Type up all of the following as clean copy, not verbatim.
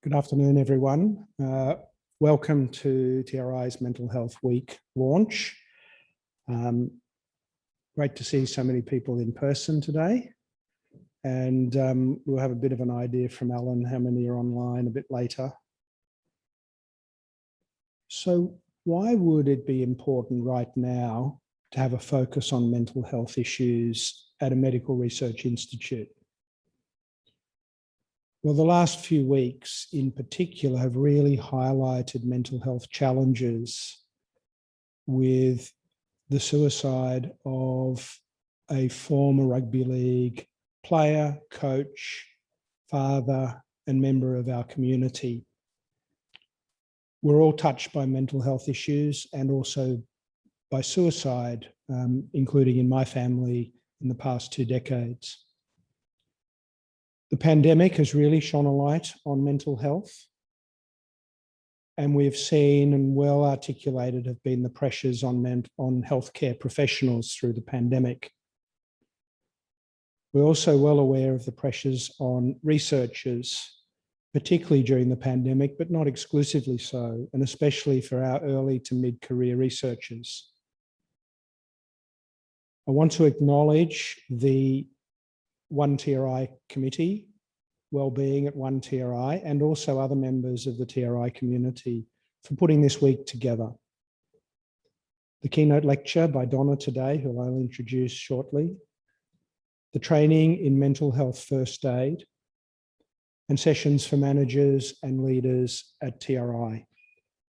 Good afternoon, everyone. Welcome to TRI's Mental Health Week launch. Great to see so many people in person today. And we'll have a bit of an idea from Alan how many are online a bit later. So why would it be important right now to have a focus on mental health issues at a medical research institute? Well, the last few weeks in particular have really highlighted mental health challenges with the suicide of a former rugby league player, coach, father, and member of our community. We're all touched by mental health issues and also by suicide, including in my family in the past 2 decades. The pandemic has really shone a light on mental health, and we've seen and well articulated have been the pressures on healthcare professionals through the pandemic. We're also well aware of the pressures on researchers, particularly during the pandemic, but not exclusively so, and especially for our early to mid-career researchers. I want to acknowledge the One TRI committee, wellbeing at One TRI, and also other members of the TRI community for putting this week together. The keynote lecture by Donna today, who I'll introduce shortly, the training in mental health first aid, and sessions for managers and leaders at TRI.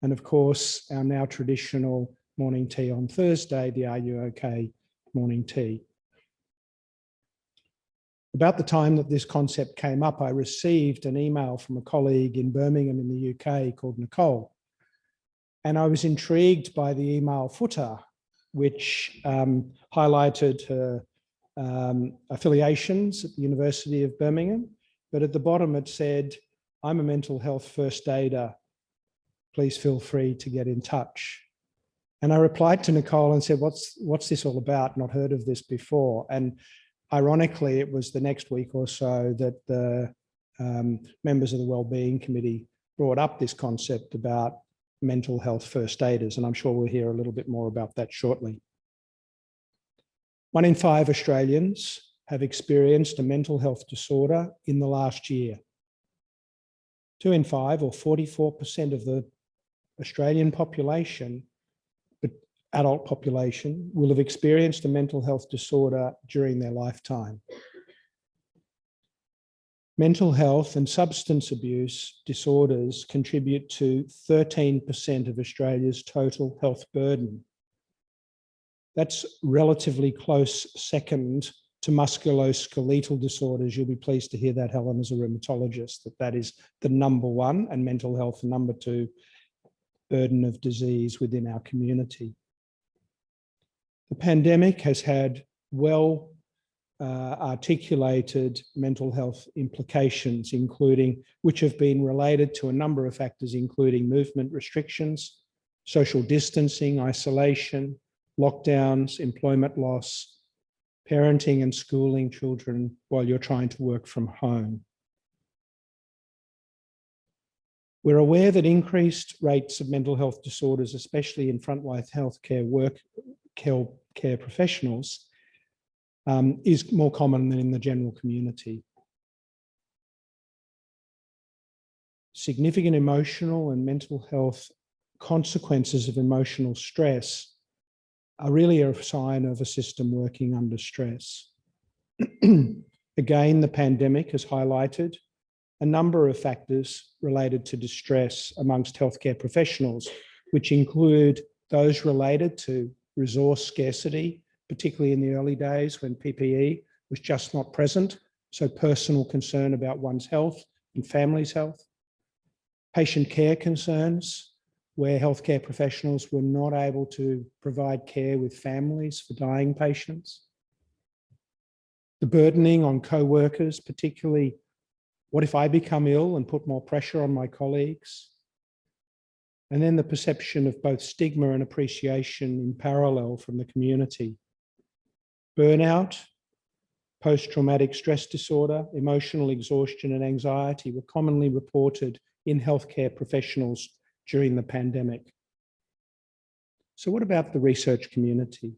And of course, our now traditional morning tea on Thursday, the Are You OK morning tea. About the time that this concept came up, I received an email from a colleague in Birmingham in the UK called Nicole. And I was intrigued by the email footer, which highlighted her affiliations at the University of Birmingham. But at the bottom it said, "I'm a mental health first aider. Please feel free to get in touch." And I replied to Nicole and said, what's this all about? Not heard of this before. And ironically, it was the next week or so that the members of the Wellbeing Committee brought up this concept about mental health first aiders, and I'm sure we'll hear a little bit more about that shortly. 1 in 5 Australians have experienced a mental health disorder in the last year. 2 in 5, or 44% of the Australian population, adult population, will have experienced a mental health disorder during their lifetime. Mental health and substance abuse disorders contribute to 13% of Australia's total health burden. That's relatively close second to musculoskeletal disorders. You'll be pleased to hear that, Helen, as a rheumatologist, that is the #1, and mental health the #2 burden of disease within our community. The pandemic has had well articulated mental health implications, which have been related to a number of factors, including movement restrictions, social distancing, isolation, lockdowns, employment loss, parenting and schooling children while you're trying to work from home. We're aware that increased rates of mental health disorders, especially in frontline healthcare care professionals, is more common than in the general community. Significant emotional and mental health consequences of emotional stress are really a sign of a system working under stress. Again, the pandemic has highlighted a number of factors related to distress amongst healthcare professionals, which include those related to resource scarcity, particularly in the early days when PPE was just not present, so personal concern about one's health and family's health. Patient care concerns, where healthcare professionals were not able to provide care with families for dying patients. The burdening on co-workers, particularly, what if I become ill and put more pressure on my colleagues? And then the perception of both stigma and appreciation in parallel from the community. Burnout, post-traumatic stress disorder, emotional exhaustion and anxiety were commonly reported in healthcare professionals during the pandemic. So what about the research community?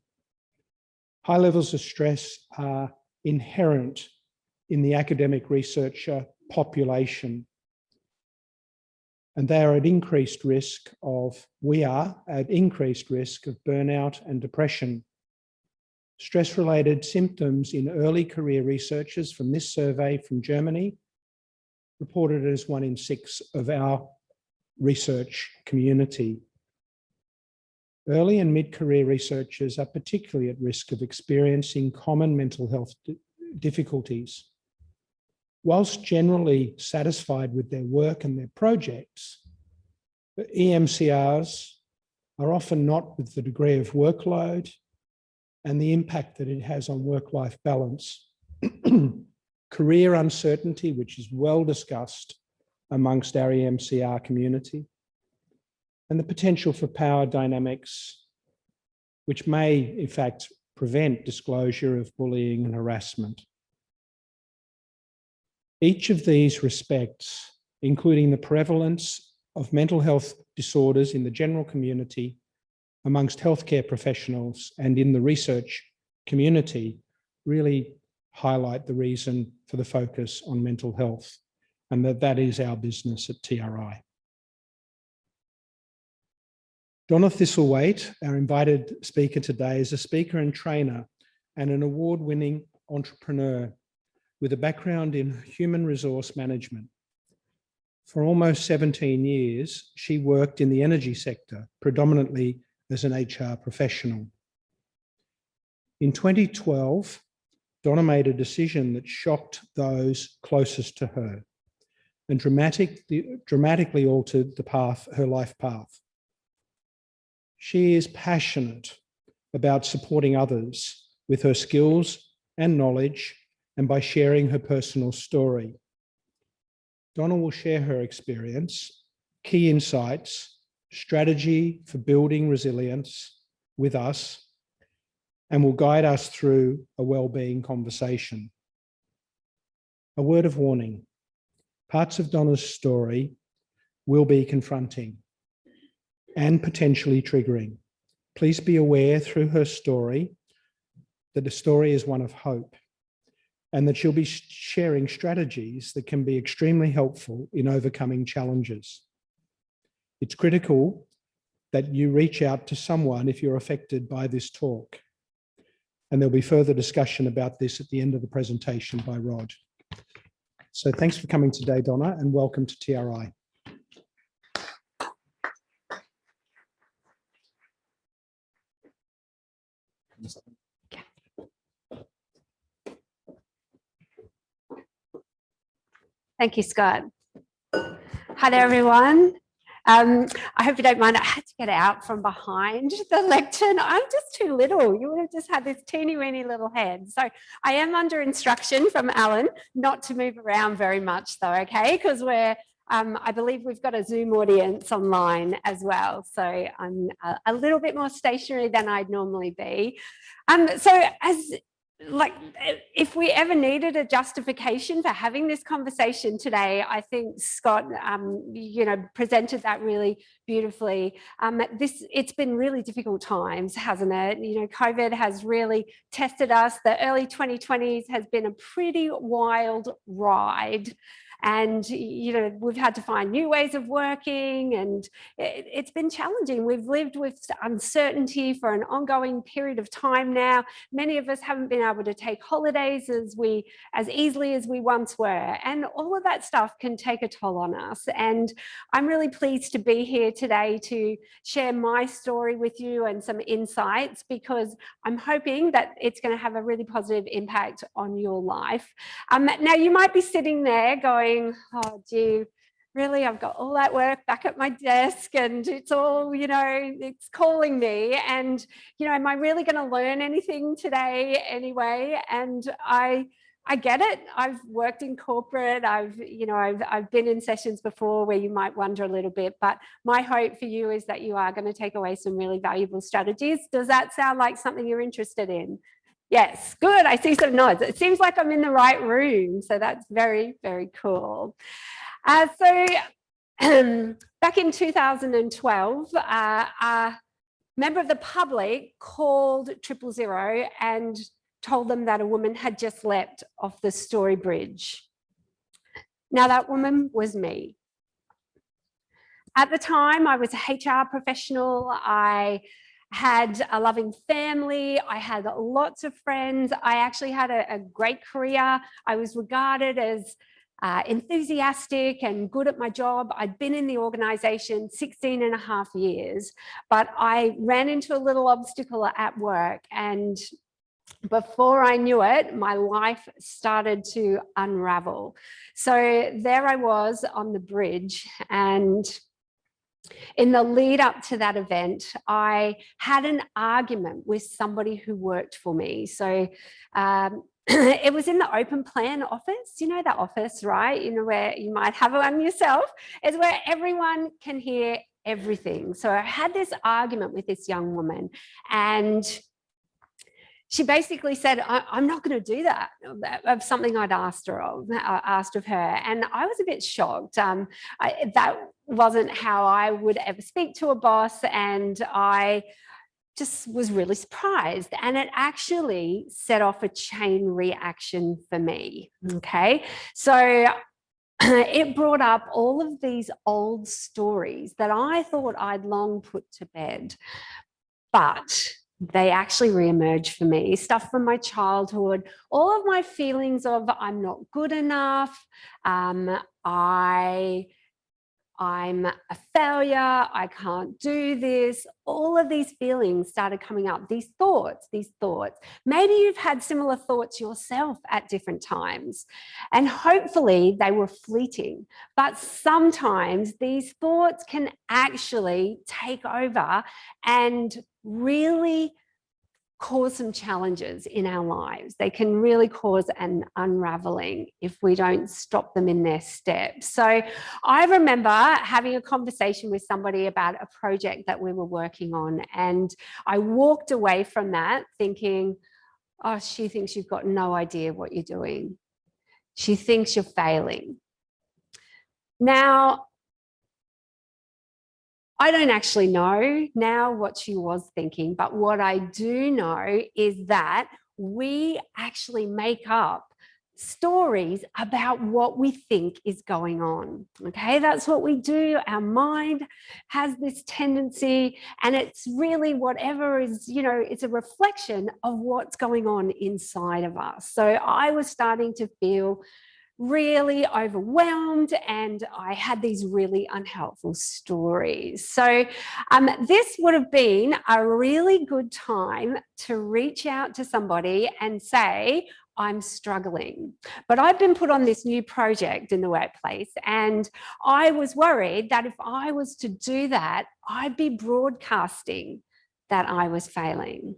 High levels of stress are inherent in the academic researcher population, and they are at increased risk of, we are at increased risk of burnout and depression. Stress-related symptoms in early career researchers from this survey from Germany reported as 1 in 6 of our research community. Early and mid-career researchers are particularly at risk of experiencing common mental health difficulties. Whilst generally satisfied with their work and their projects, the EMCRs are often not with the degree of workload and the impact that it has on work-life balance. Career uncertainty, which is well discussed amongst our EMCR community, and the potential for power dynamics, which may in fact prevent disclosure of bullying and harassment. Each of these respects, including the prevalence of mental health disorders in the general community, amongst healthcare professionals and in the research community, really highlight the reason for the focus on mental health, and that is our business at TRI. Donna Thistlethwaite, our invited speaker today, is a speaker and trainer and an award-winning entrepreneur with a background in human resource management. For almost 17 years, she worked in the energy sector, predominantly as an HR professional. In 2012, Donna made a decision that shocked those closest to her and dramatically altered her life path. She is passionate about supporting others with her skills and knowledge and by sharing her personal story. Donna will share her experience, key insights, strategy for building resilience with us, and will guide us through a well-being conversation. A word of warning: parts of Donna's story will be confronting and potentially triggering. Please be aware through her story that the story is one of hope, and that she'll be sharing strategies that can be extremely helpful in overcoming challenges. It's critical that you reach out to someone if you're affected by this talk. And there'll be further discussion about this at the end of the presentation by Rod. So thanks for coming today, Donna, and welcome to TRI. Thank you, Scott. Hi there, everyone. I hope you don't mind. I had to get out from behind the lectern. I'm just too little. You would have just had this teeny weeny little head. So I am under instruction from Alan not to move around very much though, okay? Because I believe we've got a Zoom audience online as well. So I'm a little bit more stationary than I'd normally be. If we ever needed a justification for having this conversation today, I think Scott, presented that really beautifully. It's been really difficult times, hasn't it? COVID has really tested us. The early 2020s has been a pretty wild ride. And, we've had to find new ways of working, and it's been challenging. We've lived with uncertainty for an ongoing period of time now. Many of us haven't been able to take holidays as easily as we once were. And all of that stuff can take a toll on us. And I'm really pleased to be here today to share my story with you and some insights, because I'm hoping that it's going to have a really positive impact on your life. Now, you might be sitting there going, oh, gee, really, I've got all that work back at my desk and it's all, it's calling me. And, am I really going to learn anything today anyway? And I get it. I've worked in corporate. I've been in sessions before where you might wonder a little bit, but my hope for you is that you are going to take away some really valuable strategies. Does that sound like something you're interested in? Yes, good. I see some nods. It seems like I'm in the right room. So that's very, very cool. So back in 2012, a member of the public called 000 and told them that a woman had just leapt off the Story Bridge. Now, that woman was me. At the time, I was a HR professional. I had a loving family. I had lots of friends. I actually had a great career. I was regarded as enthusiastic and good at my job. I'd been in the organization 16 and a half years, but I ran into a little obstacle at work, and before I knew it, my life started to unravel. So there I was on the bridge, and in the lead up to that event, I had an argument with somebody who worked for me. So it was in the open plan office, you know, that office, right? You know, where you might have one yourself, is where everyone can hear everything. So I had this argument with this young woman, and she basically said, I'm not going to do that, of something I'd asked of her. And I was a bit shocked. That wasn't how I would ever speak to a boss. And I just was really surprised. And it actually set off a chain reaction for me. Okay. So it brought up all of these old stories that I thought I'd long put to bed. But they actually re-emerged for me. Stuff from my childhood, all of my feelings of I'm not good enough, I'm a failure, I can't do this. All of these feelings started coming up, these thoughts. Maybe you've had similar thoughts yourself at different times, and hopefully they were fleeting. But sometimes these thoughts can actually take over and really cause some challenges in our lives. They can really cause an unraveling if we don't stop them in their steps. So I remember having a conversation with somebody about a project that we were working on, and I walked away from that thinking, oh, she thinks you've got no idea what you're doing. She thinks you're failing. Now, I don't actually know now what she was thinking, but what I do know is that we actually make up stories about what we think is going on. Okay, that's what we do. Our mind has this tendency, and it's really whatever is, you know, it's a reflection of what's going on inside of us. So I was starting to feel really overwhelmed, and I had these really unhelpful stories. So this would have been a really good time to reach out to somebody and say, I'm struggling, but I've been put on this new project in the workplace, and I was worried that if I was to do that, I'd be broadcasting that I was failing.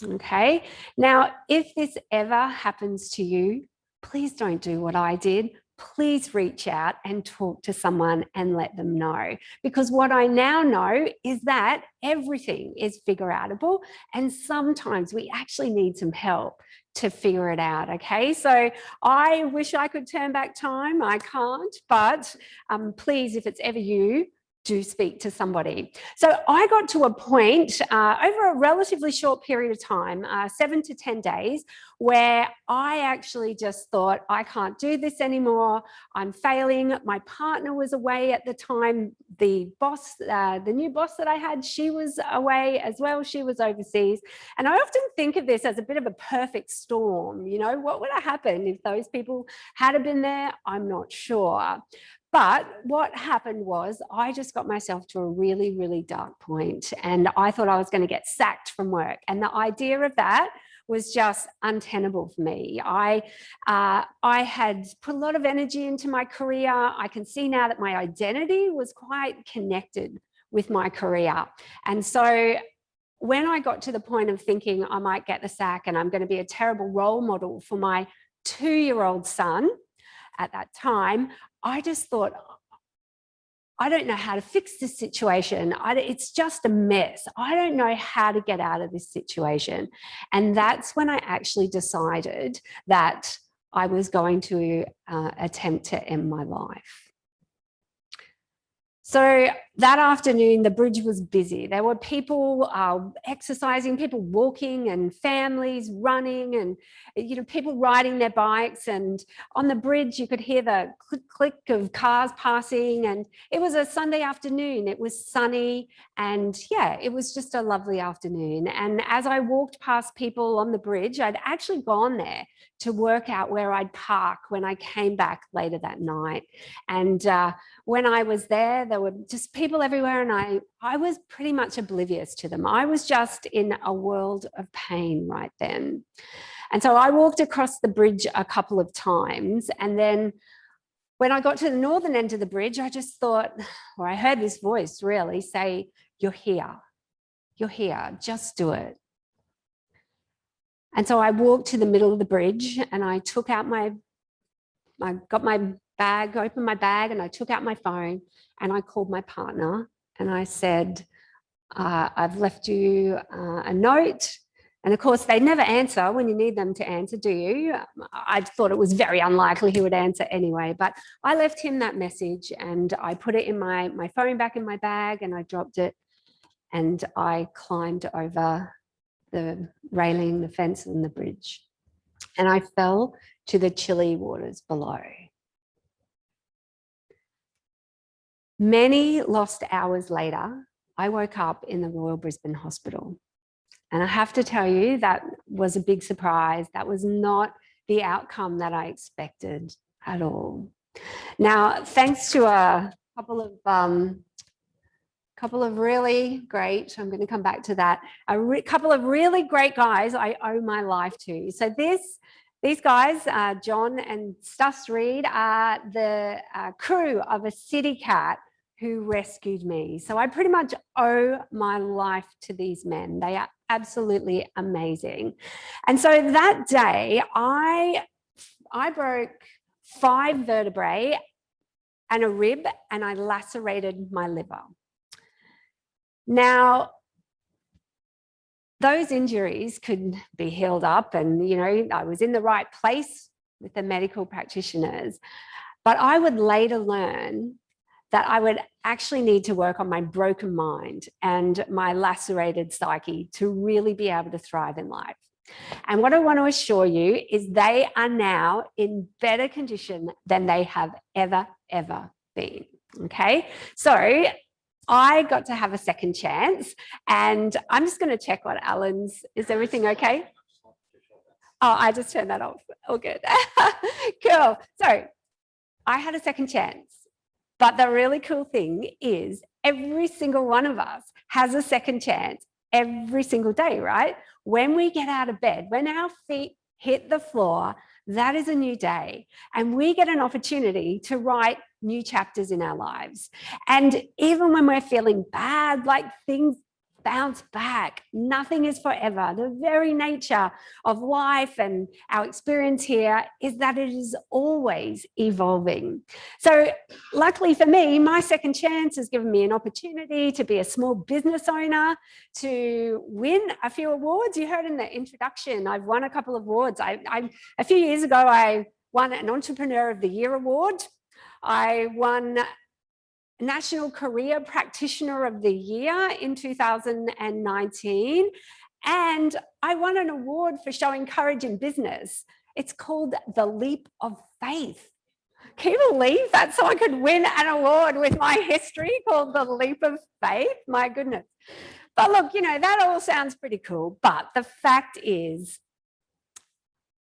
Okay. Now, if this ever happens to you, please don't do what I did. Please reach out and talk to someone and let them know. Because what I now know is that everything is figure outable, and sometimes we actually need some help to figure it out. Okay, so I wish I could turn back time. I can't, but please, if it's ever you, do speak to somebody. So I got to a point over a relatively short period of time, 7 to 10 days, where I actually just thought, I can't do this anymore. I'm failing. My partner was away at the time. The boss, the new boss that I had, she was away as well. She was overseas. And I often think of this as a bit of a perfect storm. You know, what would have happened if those people had been there? I'm not sure. But what happened was I just got myself to a really, really dark point, and I thought I was going to get sacked from work. And the idea of that was just untenable for me. I had put a lot of energy into my career. I can see now that my identity was quite connected with my career. And so when I got to the point of thinking I might get the sack and I'm going to be a terrible role model for my 2-year-old son at that time, I just thought, I don't know how to fix this situation. It's just a mess. I don't know how to get out of this situation. And that's when I actually decided that I was going to attempt to end my life. So that afternoon, the bridge was busy. There were people exercising, people walking, and families running, and people riding their bikes. And on the bridge, you could hear the click, click of cars passing. And it was a Sunday afternoon. It was sunny, and yeah, it was just a lovely afternoon. And as I walked past people on the bridge, I'd actually gone there to work out where I'd park when I came back later that night. And when I was there were just people everywhere, and I was pretty much oblivious to them. I was just in a world of pain right then. And so I walked across the bridge a couple of times, and then when I got to the northern end of the bridge, I just thought, or I heard this voice really say, "You're here. You're here. Just do it." And so I walked to the middle of the bridge, and I took out I got my bag, opened my bag, and I took out my phone, and I called my partner, and I said, "I've left you a note." And of course, they never answer when you need them to answer, do you? I thought it was very unlikely he would answer anyway, but I left him that message, and I put it in my phone back in my bag, and I dropped it, and I climbed over the railing, the fence, and the bridge, and I fell to the chilly waters below. Many lost hours later, I woke up in the Royal Brisbane Hospital. And I have to tell you, that was a big surprise. That was not the outcome that I expected at all. Now, thanks to a couple of really great, I'm going to come back to that, couple of really great guys I owe my life to. So these guys, John and Stuss Reed, are the crew of a city cat who rescued me. So I pretty much owe my life to these men. They are absolutely amazing. And so that day, I broke 5 vertebrae and a rib, and I lacerated my liver. Now, those injuries could be healed up, and I was in the right place with the medical practitioners, but I would later learn that I would actually need to work on my broken mind and my lacerated psyche to really be able to thrive in life. And what I want to assure you is they are now in better condition than they have ever been. Okay, so I got to have a second chance, and I'm just going to check what Alan's, is everything okay? Oh, I just turned that off. All good. Cool. So I had a second chance, but the really cool thing is every single one of us has a second chance every single day, right? When we get out of bed, when our feet hit the floor, that is a new day, and we get an opportunity to write new chapters in our lives. And even when we're feeling bad, like things bounce back, nothing is forever. The very nature of life and our experience here is that it is always evolving. So luckily for me, my second chance has given me an opportunity to be a small business owner, to win a few awards. You heard in the introduction, I've won a couple of awards. A few years ago, I won an Entrepreneur of the Year award. I won National Career Practitioner of the Year in 2019. And I won an award for showing courage in business. It's called the Leap of Faith. Can you believe that? So I could win an award with my history called the Leap of Faith? My goodness. But look, that all sounds pretty cool. But the fact is,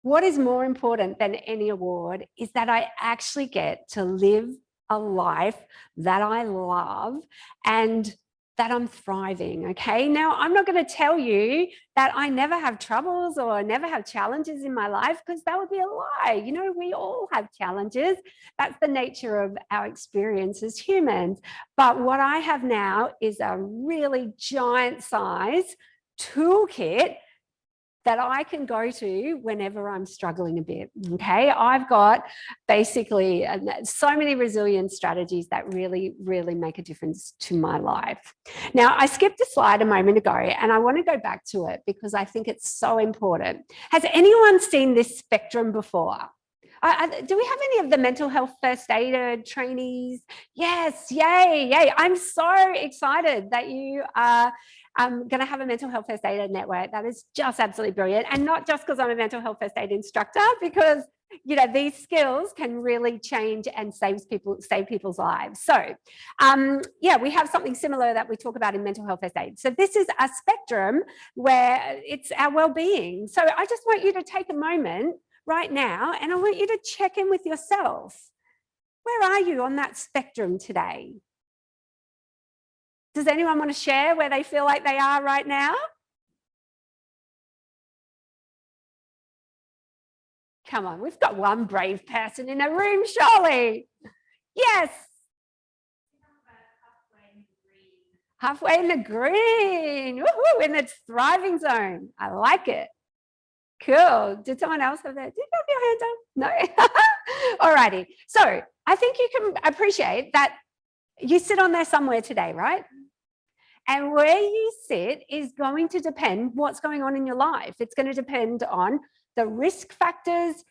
what is more important than any award is that I actually get to live a life that I love and that I'm thriving. Okay. Now, I'm not going to tell you that I never have troubles or never have challenges in my life, because that would be a lie. We all have challenges. That's the nature of our experience as humans. But what I have now is a really giant size toolkit that I can go to whenever I'm struggling a bit, okay? I've got basically so many resilience strategies that really, really make a difference to my life. Now, I skipped a slide a moment ago, and I want to go back to it because I think it's so important. Has anyone seen this spectrum before? Do we have any of the mental health first aider trainees? Yes, yay, yay. I'm so excited that you are going to have a mental health first aider network. That is just absolutely brilliant. And not just because I'm a mental health first aid instructor, because these skills can really change and save people's lives. So yeah, we have something similar that we talk about in mental health first aid. So this is a spectrum where it's our well-being. So I just want you to take a moment right now, and I want you to check in with yourself. Where are you on that spectrum today? Does anyone want to share where they feel like they are right now? Come on, we've got one brave person in a room, surely. Yes. Halfway in the green. Woohoo, in the thriving zone. I like it. Cool. Did someone else have that? Did you have your hand up? No. All righty. So I think you can appreciate that you sit on there somewhere today, right? And where you sit is going to depend what's going on in your life. It's going to depend on the risk factors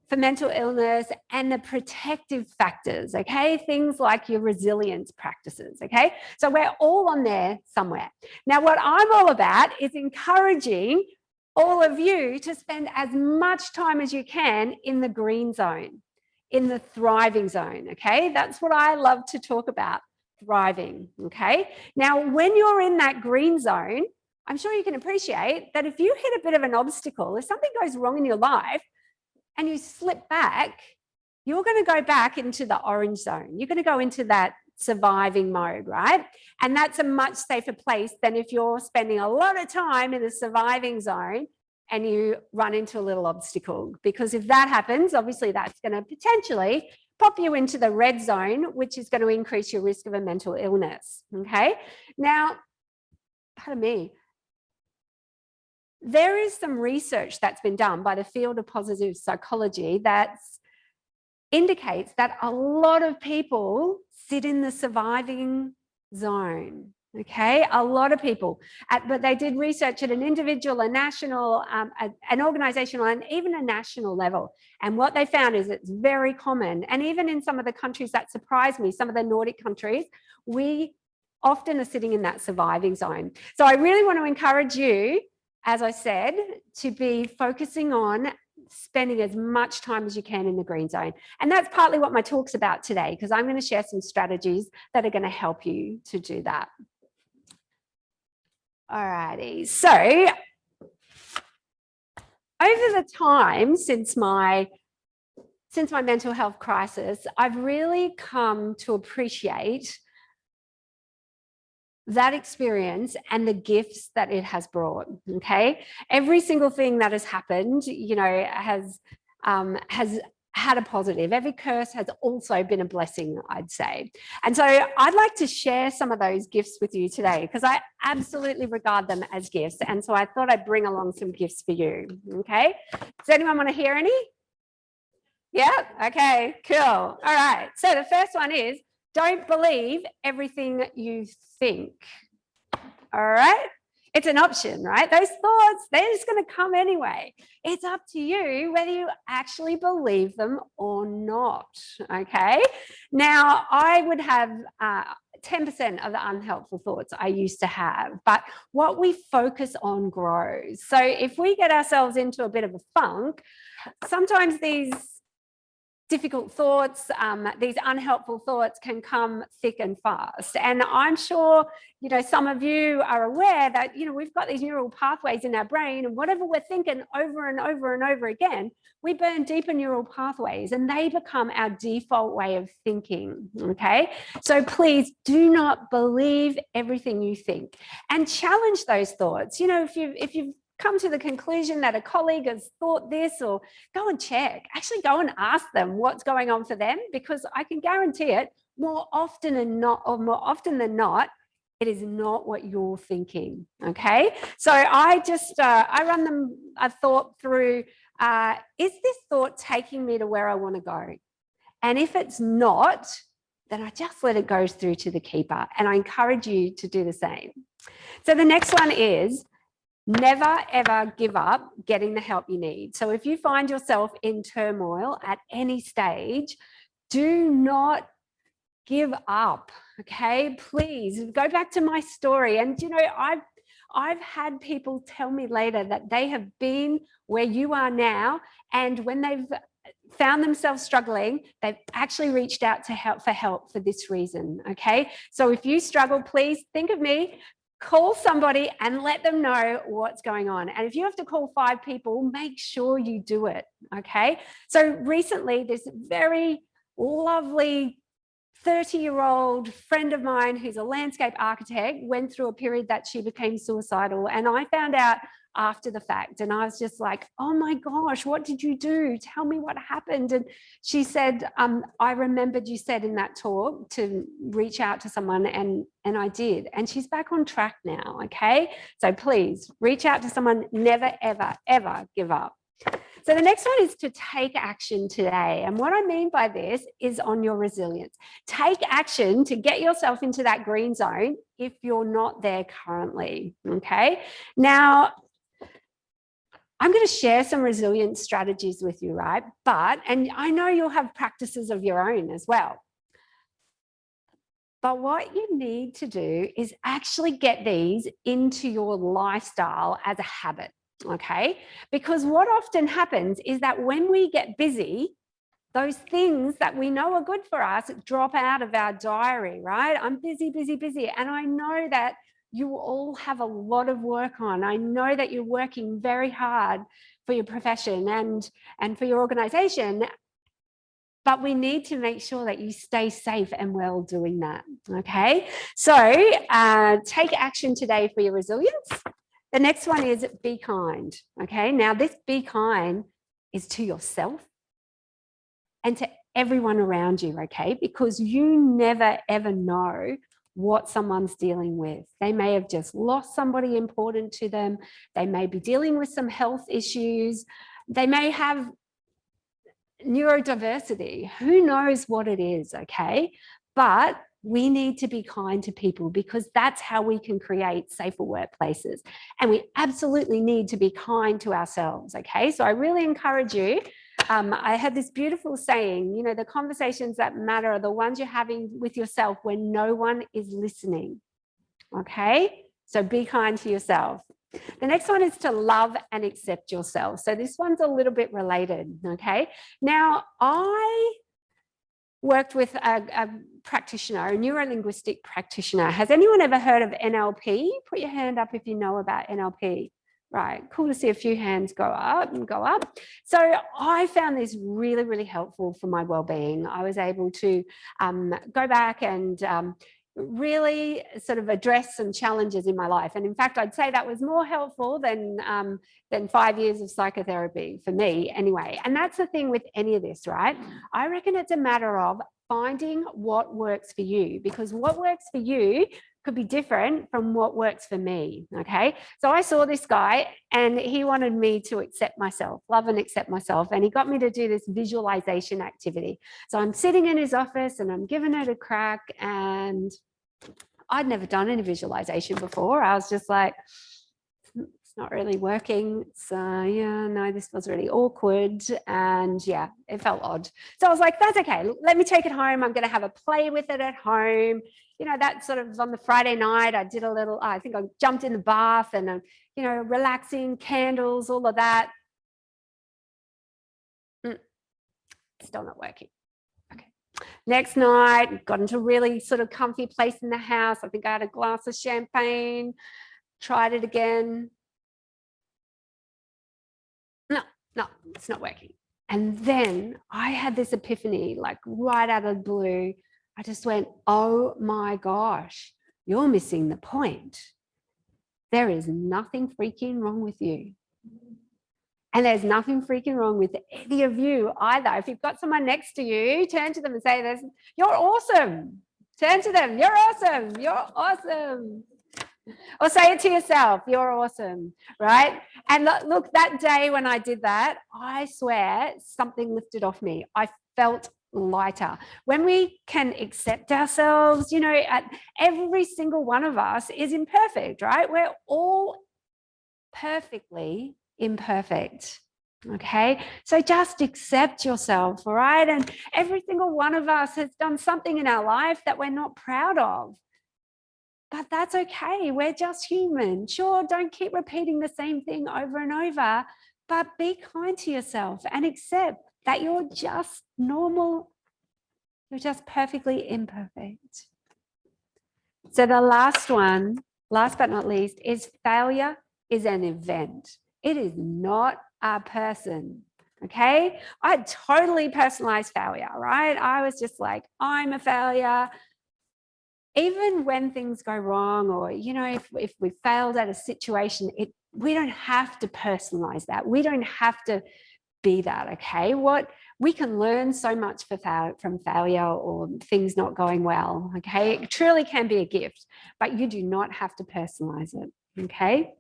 for mental illness and the protective factors, okay? Things like your resilience practices, okay? So we're all on there somewhere. Now, what I'm all about is encouraging all of you to spend as much time as you can in the green zone, in the thriving zone, okay? That's what I love to talk about, thriving, okay? Now, when you're in that green zone, I'm sure you can appreciate that if you hit a bit of an obstacle, if something goes wrong in your life and you slip back, you're going to go back into the orange zone. You're going to go into that surviving mode, right? And that's a much safer place than if you're spending a lot of time in the surviving zone and you run into a little obstacle. Because if that happens, obviously that's going to potentially pop you into the red zone, which is going to increase your risk of a mental illness, okay? Now, pardon me, there is some research that's been done by the field of positive psychology that indicates that a lot of people sit in the surviving zone, okay? A lot of people, but they did research at an individual, a national, an organizational, and even a national level. And what they found is it's very common. And even in some of the countries that surprised me, some of the Nordic countries, we often are sitting in that surviving zone. So I really want to encourage you, as I said, to be focusing on spending as much time as you can in the green zone. And that's partly what my talk's about today, because I'm going to share some strategies that are going to help you to do that. All righty. So over the time since my mental health crisis, I've really come to appreciate that experience and the gifts that it has brought, okay? Every single thing that has happened, has had a positive. Every curse has also been a blessing, I'd say. And so I'd like to share some of those gifts with you today, because I absolutely regard them as gifts. And so I thought I'd bring along some gifts for you, okay? Does anyone want to hear any? Yeah, okay, cool. All right, so the first one is, don't believe everything you think. All right? It's an option, right? Those thoughts, they're just going to come anyway. It's up to you whether you actually believe them or not, okay? Now, I would have 10% of the unhelpful thoughts I used to have, but what we focus on grows. So if we get ourselves into a bit of a funk, sometimes these difficult thoughts, these unhelpful thoughts can come thick and fast. And I'm sure, some of you are aware that, we've got these neural pathways in our brain, and whatever we're thinking over and over and over again, we burn deeper neural pathways and they become our default way of thinking, okay? So please do not believe everything you think and challenge those thoughts. If you've come to the conclusion that a colleague has thought this, or go and check, actually go and ask them what's going on for them, because I can guarantee it, more often than not, it is not what you're thinking, okay? So I just, I run a thought through, is this thought taking me to where I want to go? And if it's not, then I just let it go through to the keeper, and I encourage you to do the same. So the next one is, Never, ever give up getting the help you need. So if you find yourself in turmoil at any stage, do not give up, okay? Please go back to my story. And, you know, I've had people tell me later that they have been where you are now, and when they've found themselves struggling, they've actually reached out for help for this reason, okay? So if you struggle, please think of me, call somebody and let them know what's going on. And if you have to call 5 people, make sure you do it, okay? So recently, this very lovely 30-year-old friend of mine who's a landscape architect went through a period that she became suicidal. And I found out after the fact, and I was just like, oh my gosh, what did you do? Tell me what happened. And she said, I remembered you said in that talk to reach out to someone, and I did. And she's back on track now, okay? So please reach out to someone. Never, ever, ever give up. So the next one is to take action today. And what I mean by this is on your resilience. Take action to get yourself into that green zone if you're not there currently, okay? Now, I'm going to share some resilience strategies with you, right? And I know you'll have practices of your own as well. But what you need to do is actually get these into your lifestyle as a habit. Okay, because what often happens is that when we get busy, those things that we know are good for us drop out of our diary, right? I'm busy, busy, busy. And I know that you all have a lot of work on. I know that you're working very hard for your profession and for your organization, but we need to make sure that you stay safe and well doing that, okay? So take action today for your resilience. The next one is be kind, okay? Now, this be kind is to yourself and to everyone around you, okay? Because you never, ever know what someone's dealing with. They may have just lost somebody important to them. They may be dealing with some health issues. They may have neurodiversity. Who knows what it is, okay? But we need to be kind to people because that's how we can create safer workplaces. And we absolutely need to be kind to ourselves, okay? So I really encourage you. I had this beautiful saying, you know, the conversations that matter are the ones you're having with yourself when no one is listening, okay? So be kind to yourself. The next one is to love and accept yourself. So this one's a little bit related, okay? Now, I worked with a practitioner, a neuro-linguistic practitioner. Has anyone ever heard of NLP? Put your hand up if you know about NLP. Right, cool to see a few hands go up. So I found this really, really helpful for my well-being. I was able to go back and really sort of address some challenges in my life. And in fact, I'd say that was more helpful than 5 years of psychotherapy for me anyway. And that's the thing with any of this, right? I reckon it's a matter of finding what works for you, because what works for you could be different from what works for me, okay? So I saw this guy and he wanted me to accept myself, love and accept myself. And he got me to do this visualization activity. So I'm sitting in his office and I'm giving it a crack, and I'd never done any visualization before. I was just like, it's not really working. So yeah, no, this was really awkward. And yeah, it felt odd. So I was like, that's okay. Let me take it home. I'm going to have a play with it at home. You know, that sort of on the Friday night, I did a little, I think I jumped in the bath and, you know, relaxing, candles, all of that. Still not working. Okay. Next night, got into a really sort of comfy place in the house. I think I had a glass of champagne, tried it again. No, it's not working. And then I had this epiphany, like right out of the blue. I just went, oh my gosh, you're missing the point. There is nothing freaking wrong with you. And there's nothing freaking wrong with any of you either. If you've got someone next to you, turn to them and say, you're awesome. Turn to them, you're awesome, you're awesome. Or say it to yourself, you're awesome, right? And look, that day when I did that, I swear something lifted off me. I felt lighter. When we can accept ourselves, you know, every single one of us is imperfect, right? We're all perfectly imperfect. Okay, so just accept yourself, all right? And every single one of us has done something in our life that we're not proud of. But that's okay. We're just human. Sure, don't keep repeating the same thing over and over, but be kind to yourself and accept that you're just normal. You're just perfectly imperfect. So the last one, last but not least, is failure is an event. It is not a person. Okay, I totally personalized failure, right? I was just like, I'm a failure. Even when things go wrong, or, you know, if we failed at a situation, we don't have to personalize that. We don't have to be that, okay? We can learn so much from failure or things not going well, okay? It truly can be a gift, but you do not have to personalize it, okay?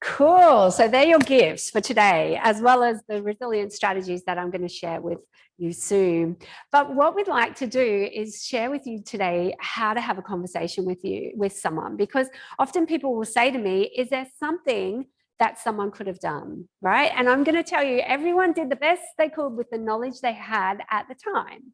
Cool. So they're your gifts for today, as well as the resilient strategies that I'm going to share with you soon. But what we'd like to do is share with you today how to have a conversation with someone, because often people will say to me, is there something that someone could have done, right? And I'm going to tell you, everyone did the best they could with the knowledge they had at the time.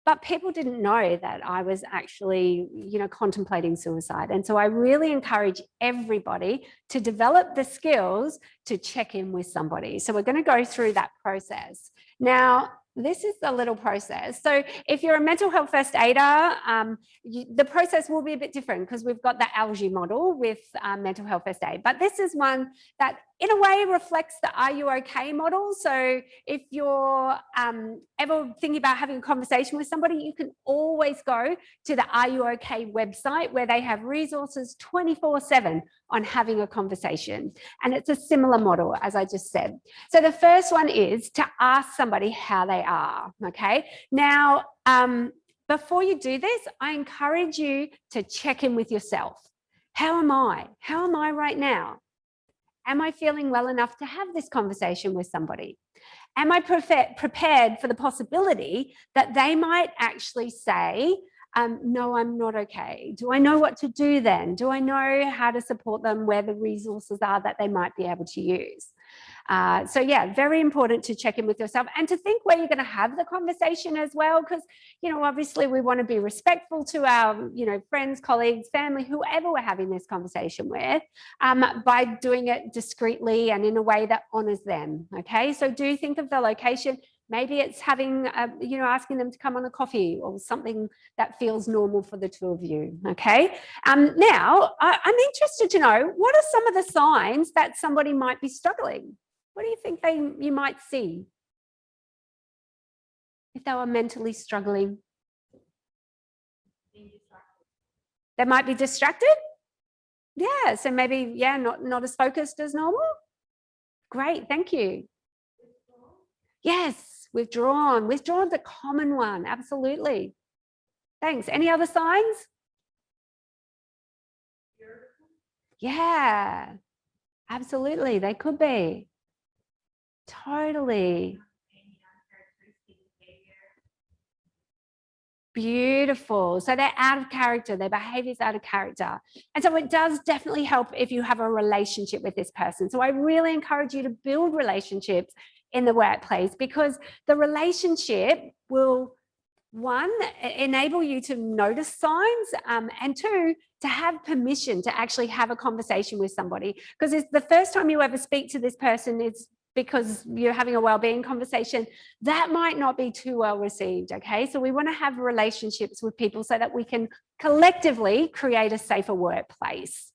But people didn't know that I was actually, you know, contemplating suicide. And so I really encourage everybody to develop the skills to check in with somebody. So we're going to go through that process. Now, this is the little process. So if you're a mental health first aider, the process will be a bit different because we've got the algae model with mental health first aid. But this is one that in a way reflects the Are You Okay model. So if you're ever thinking about having a conversation with somebody, you can always go to the Are You Okay website, where they have resources 24/7 on having a conversation. And it's a similar model, as I just said. So the first one is to ask somebody how they are, okay? Now, before you do this, I encourage you to check in with yourself. How am I? How am I right now? Am I feeling well enough to have this conversation with somebody? Am I prepared for the possibility that they might actually say, no, I'm not okay? Do I know what to do then? Do I know how to support them, where the resources are that they might be able to use? So yeah, very important to check in with yourself and to think where you're going to have the conversation as well, because, you know, obviously we want to be respectful to our, you know, friends, colleagues, family, whoever we're having this conversation with, by doing it discreetly and in a way that honors them. Okay, so do think of the location. Maybe it's having, you know, asking them to come on a coffee or something that feels normal for the two of you, okay? Now, I'm interested to know, what are some of the signs that somebody might be struggling? What do you think you might see if they were mentally struggling? They might be distracted? Yeah, so maybe, yeah, not as focused as normal? Great, thank you. Yes. Withdrawn. Withdrawn's a common one. Absolutely. Thanks. Any other signs? Yeah, absolutely. They could be. Totally. Beautiful. So they're out of character. Their behavior is out of character. And so it does definitely help if you have a relationship with this person. So I really encourage you to build relationships in the workplace, because the relationship will, one, enable you to notice signs, and two, to have permission to actually have a conversation with somebody. Because it's the first time you ever speak to this person, it's because you're having a well-being conversation, that might not be too well received, okay? So we want to have relationships with people so that we can collectively create a safer workplace.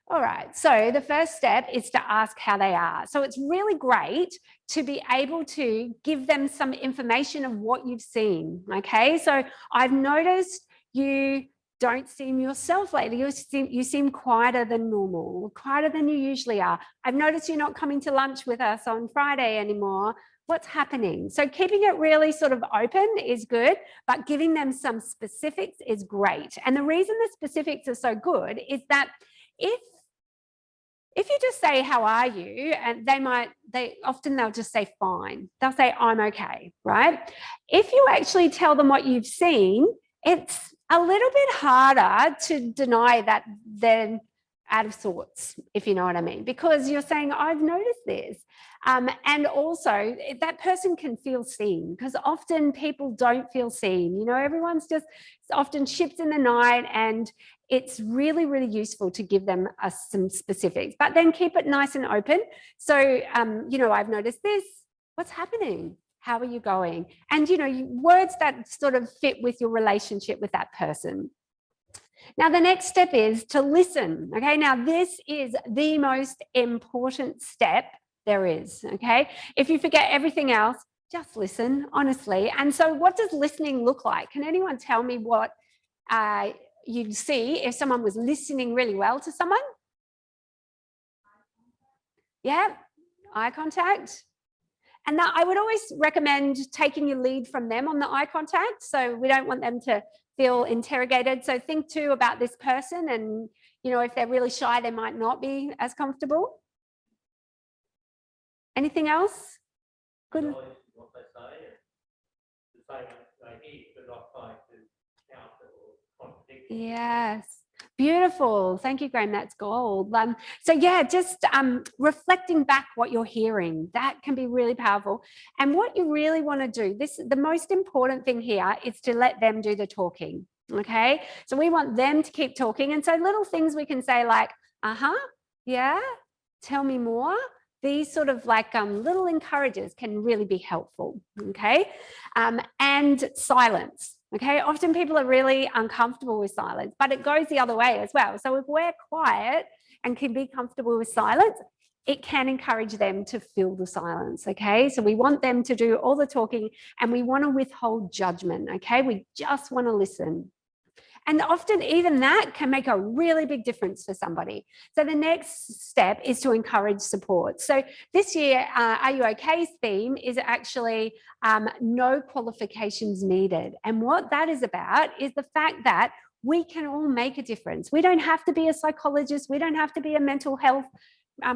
All right, so the first step is to ask how they are. So it's really great to be able to give them some information of what you've seen, okay? So I've noticed you don't seem yourself lately. You seem quieter than normal, quieter than you usually are. I've noticed you're not coming to lunch with us on Friday anymore. What's happening? So keeping it really sort of open is good, but giving them some specifics is great. And the reason the specifics are so good is that if you just say, how are you? And they'll just say, fine. They'll say, I'm okay, right? If you actually tell them what you've seen, it's a little bit harder to deny that then out of sorts, if you know what I mean, because you're saying, I've noticed this. And also that person can feel seen, because often people don't feel seen. You know, everyone's just often ships in the night, and it's really, really useful to give them some specifics, but then keep it nice and open. So, you know, I've noticed this. What's happening? How are you going? And, you know, words that sort of fit with your relationship with that person. Now, the next step is to listen. Okay, now this is the most important step there is. Okay, if you forget everything else, just listen, honestly. And so what does listening look like? Can anyone tell me what you'd see if someone was listening really well to someone? Yeah, eye contact. And that I would always recommend taking your lead from them on the eye contact. So we don't want them to feel interrogated. So think too about this person, and, you know, if they're really shy, they might not be as comfortable. Anything else? Good. What they say, the same they hear, but not trying to counter or contradict. Yes. Beautiful. Thank you, Graham. That's gold. So yeah, just reflecting back what you're hearing, that can be really powerful. And what you really want to do, the most important thing here is to let them do the talking. Okay. So we want them to keep talking. And so little things we can say like, yeah, tell me more. These sort of like little encouragers can really be helpful. Okay. And silence. Okay, often people are really uncomfortable with silence, but it goes the other way as well. So if we're quiet and can be comfortable with silence, it can encourage them to fill the silence. Okay, so we want them to do all the talking, and we want to withhold judgment. Okay, we just want to listen. And often even that can make a really big difference for somebody. So the next step is to encourage support. So this year, Are You OK's theme is actually no qualifications needed. And what that is about is the fact that we can all make a difference. We don't have to be a psychologist. We don't have to be a mental health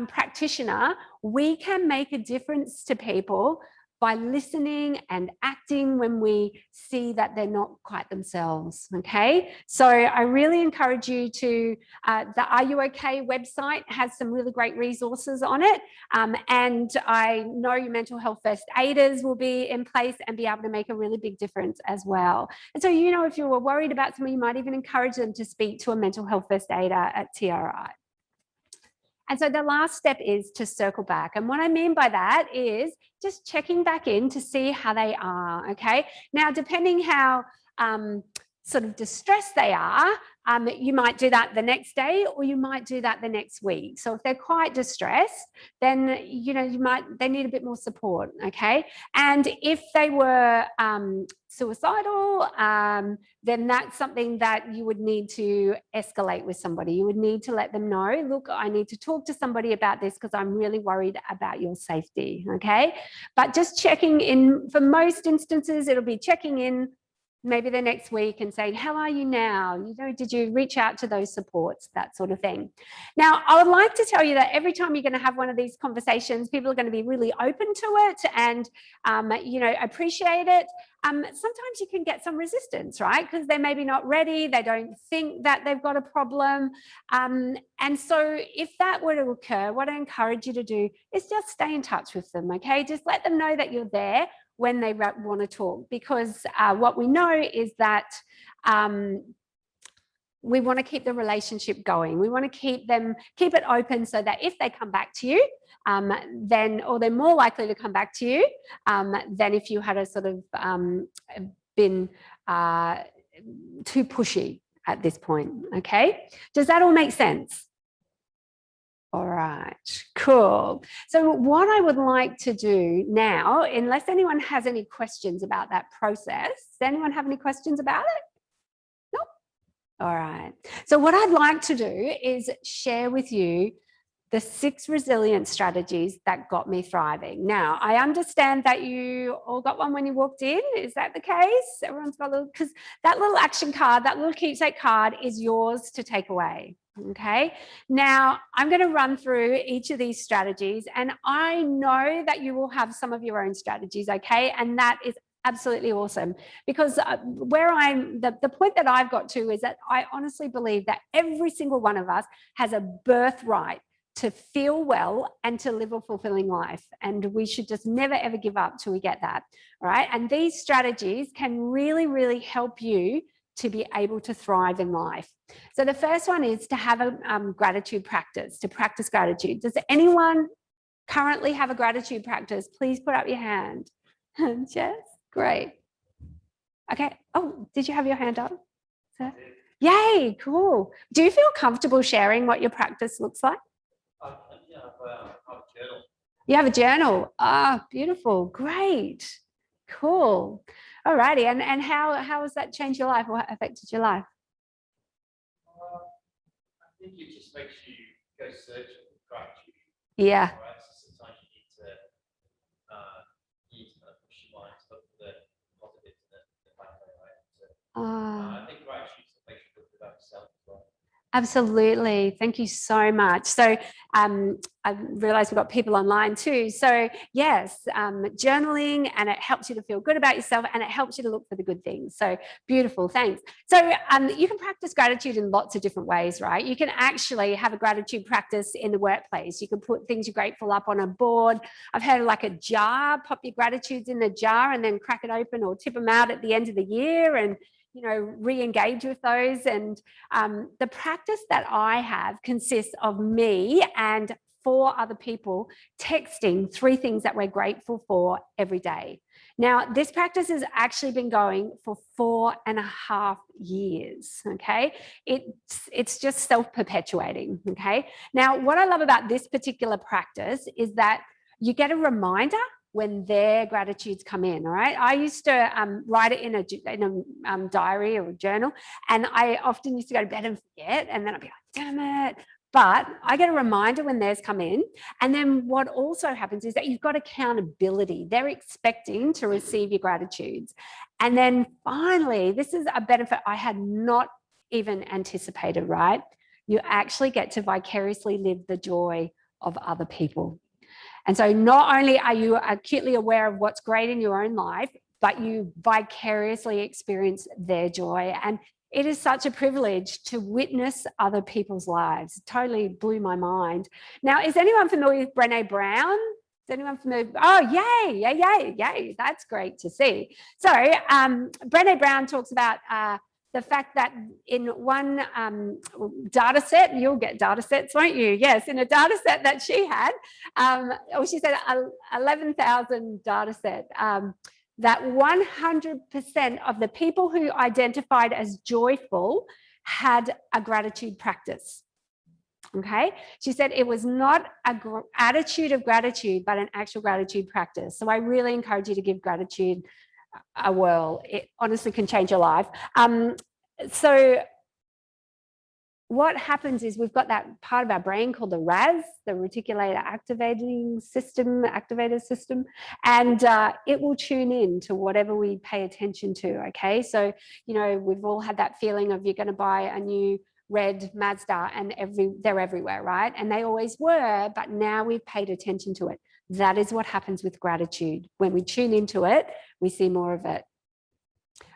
practitioner. We can make a difference to people by listening and acting when we see that they're not quite themselves. Okay, so I really encourage you to, the Are You OK website has some really great resources on it. And I know your mental health first aiders will be in place and be able to make a really big difference as well. And so, you know, if you were worried about something, you might even encourage them to speak to a mental health first aider at TRI. And so the last step is to circle back. And what I mean by that is just checking back in to see how they are, okay? Now, depending how sort of distressed they are, you might do that the next day, or you might do that the next week. So if they're quite distressed, then, you know, they need a bit more support, okay? And if they were suicidal, then that's something that you would need to escalate with somebody. You would need to let them know, look, I need to talk to somebody about this because I'm really worried about your safety, okay? But just checking in, for most instances, it'll be checking in maybe the next week and saying, how are you now? You know, did you reach out to those supports, that sort of thing. Now, I would like to tell you that every time you're going to have one of these conversations, people are going to be really open to it and, you know, appreciate it. Sometimes you can get some resistance, right? Because they're maybe not ready. They don't think that they've got a problem. And so if that were to occur, what I encourage you to do is just stay in touch with them, okay? Just let them know that you're there when they want to talk, because what we know is that we want to keep the relationship going. We want to keep it open so that if they come back to you, or they're more likely to come back to you than if you had a sort of been too pushy at this point, okay? Does that all make sense? All right, cool. So what I would like to do now, unless anyone has any questions about that process, does anyone have any questions about it? Nope. All right. So what I'd like to do is share with you the 6 resilience strategies that got me thriving. Now, I understand that you all got one when you walked in. Is that the case? Everyone's got a little, because that little action card, that little keepsake card is yours to take away. Okay, now I'm going to run through each of these strategies, and I know that you will have some of your own strategies, okay, and that is absolutely awesome. Because the point that I've got to is that I honestly believe that every single one of us has a birthright to feel well and to live a fulfilling life. And we should just never, ever give up till we get that, right? And these strategies can really, really help you to be able to thrive in life. So the first one is to have a gratitude practice, to practice gratitude. Does anyone currently have a gratitude practice? Please put up your hand. Jess, great. Okay. Oh, did you have your hand up? Sir? Yay, cool. Do you feel comfortable sharing what your practice looks like? Yeah, I have a journal. You have a journal. Ah, beautiful. Great. Cool. All righty. And how has that changed your life? What affected your life? I think it just makes you go searching for gratitude. Yeah. Right? So sometimes you need to push your mind to look for the positives in the bad way, right? So, I think gratitude makes you feel good about yourself as well. Absolutely. Thank you so much. So I realize we've got people online too. So yes, journaling, and it helps you to feel good about yourself, and it helps you to look for the good things. So beautiful. Thanks. So you can practice gratitude in lots of different ways, right? You can actually have a gratitude practice in the workplace. You can put things you're grateful up on a board. I've heard of like a jar, pop your gratitudes in the jar and then crack it open or tip them out at the end of the year, and re-engage with those. And the practice that I have consists of me and 4 other people texting 3 things that we're grateful for every day. Now, this practice has actually been going for 4.5 years, okay? It's just self-perpetuating, okay? Now, what I love about this particular practice is that you get a reminder when their gratitudes come in. All right. I used to write it in a diary or a journal, and I often used to go to bed and forget, and then I'd be like, damn it. But I get a reminder when theirs come in. And then what also happens is that you've got accountability. They're expecting to receive your gratitudes. And then finally, this is a benefit I had not even anticipated, right? You actually get to vicariously live the joy of other people. And so not only are you acutely aware of what's great in your own life, but you vicariously experience their joy. And it is such a privilege to witness other people's lives. It totally blew my mind. Now, is anyone familiar with Brené Brown? Is anyone familiar? Oh, yay, yay. That's great to see. So Brené Brown talks about the fact that in one data set, you'll get data sets, won't you? Yes, in a data set that she had, she said 11,000 data set, that 100% of the people who identified as joyful had a gratitude practice. Okay, she said it was not an attitude of gratitude, but an actual gratitude practice. So I really encourage you to give gratitude a whirl. It honestly can change your life. So what happens is we've got that part of our brain called the RAS, the reticular activator system, and it will tune in to whatever we pay attention to. Okay, so we've all had that feeling of you're going to buy a new red Mazda, and they're everywhere, right? And they always were, but now we've paid attention to it. That is what happens with gratitude. When we tune into it, we see more of it.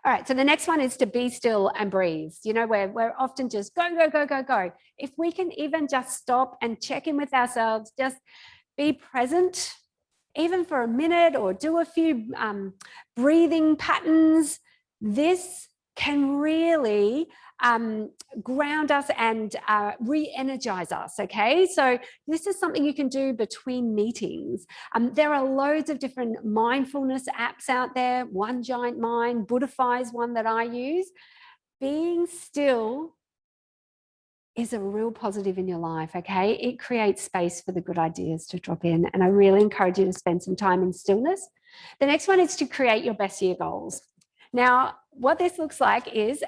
All right, so the next one is to be still and breathe. We're often just go. If we can even just stop and check in with ourselves, just be present, even for a minute, or do a few breathing patterns, this can really ground us and re-energize us. Okay, so this is something you can do between meetings. There are loads of different mindfulness apps out there. One Giant Mind, Buddhify is one that I use. Being still is a real positive in your life. Okay, it creates space for the good ideas to drop in, and I really encourage you to spend some time in stillness. The next one is to create your best year goals. Now, what this looks like is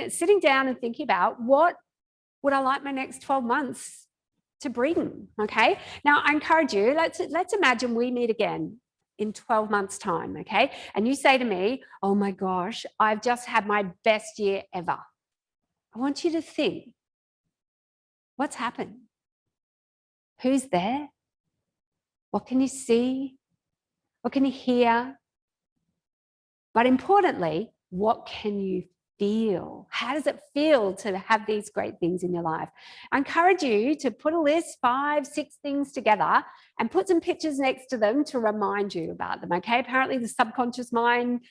sitting down and thinking about what would I like my next 12 months to bring, okay? Now, I encourage you, let's imagine we meet again in 12 months' time, okay? And you say to me, oh my gosh, I've just had my best year ever. I want you to think, what's happened? Who's there? What can you see? What can you hear? But importantly, what can you feel? How does it feel to have these great things in your life? I encourage you to put a list, 5, 6 things together, and put some pictures next to them to remind you about them, okay? Apparently the subconscious mind